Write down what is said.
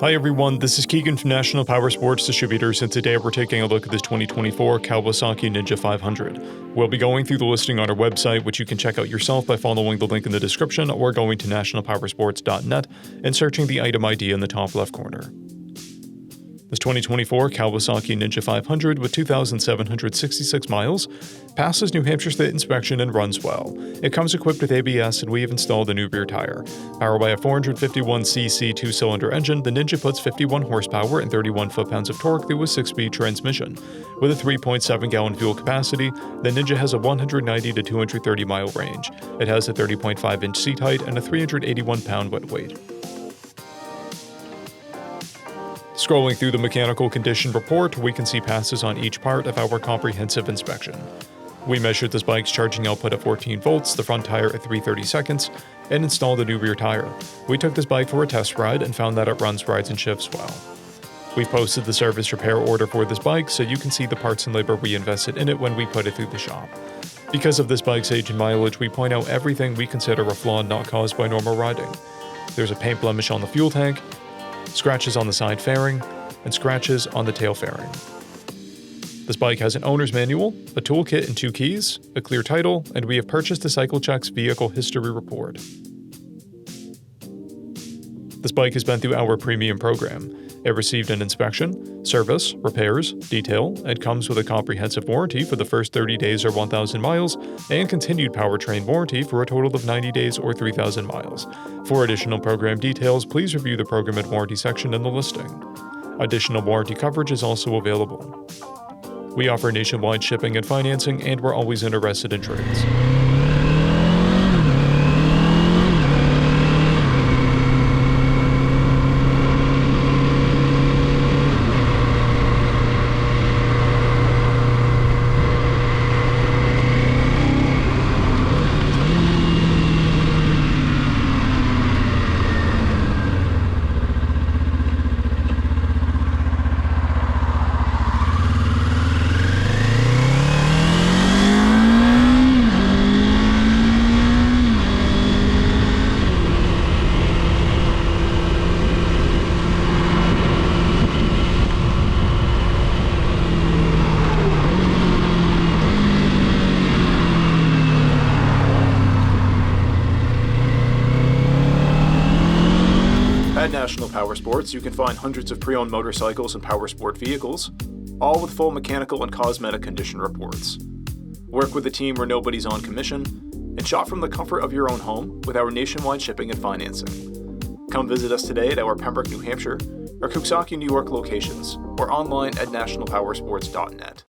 Hi everyone, this is Keegan from National Powersports Distributors, and today we're taking a look at this 2024 Kawasaki Ninja 500. We'll be going through the listing on our website, which you can check out yourself by following the link in the description or going to nationalpowersports.net and searching the item ID in the top left corner. This 2024 Kawasaki Ninja 500 with 2,766 miles passes New Hampshire State inspection and runs well. It comes equipped with ABS, and we have installed a new rear tire. Powered by a 451cc two-cylinder engine, the Ninja puts 51 horsepower and 31 foot-pounds of torque through a 6-speed transmission. With a 3.7-gallon fuel capacity, the Ninja has a 190 to 230-mile range. It has a 30.5-inch seat height and a 381-pound wet weight. Scrolling through the mechanical condition report, we can see passes on each part of our comprehensive inspection. We measured this bike's charging output at 14 volts, the front tire at 3/30 seconds, and installed a new rear tire. We took this bike for a test ride and found that it runs, rides, and shifts well. We posted the service repair order for this bike so you can see the parts and labor we invested in it when we put it through the shop. Because of this bike's age and mileage, we point out everything we consider a flaw not caused by normal riding. There's a paint blemish on the fuel tank, scratches on the side fairing, and scratches on the tail fairing. This bike has an owner's manual, a toolkit and 2 keys, a clear title, and we have purchased a CycleCheck's vehicle history report. This bike has been through our premium program. It received an inspection, service, repairs, detail, and comes with a comprehensive warranty for the first 30 days or 1,000 miles, and continued powertrain warranty for a total of 90 days or 3,000 miles. For additional program details, please review the program and warranty section in the listing. Additional warranty coverage is also available. We offer nationwide shipping and financing, and we're always interested in trades. At National Powersports, you can find hundreds of pre-owned motorcycles and powersport vehicles, all with full mechanical and cosmetic condition reports. Work with a team where nobody's on commission, and shop from the comfort of your own home with our nationwide shipping and financing. Come visit us today at our Pembroke, New Hampshire, or KAWASAKI, New York locations, or online at nationalpowersports.net.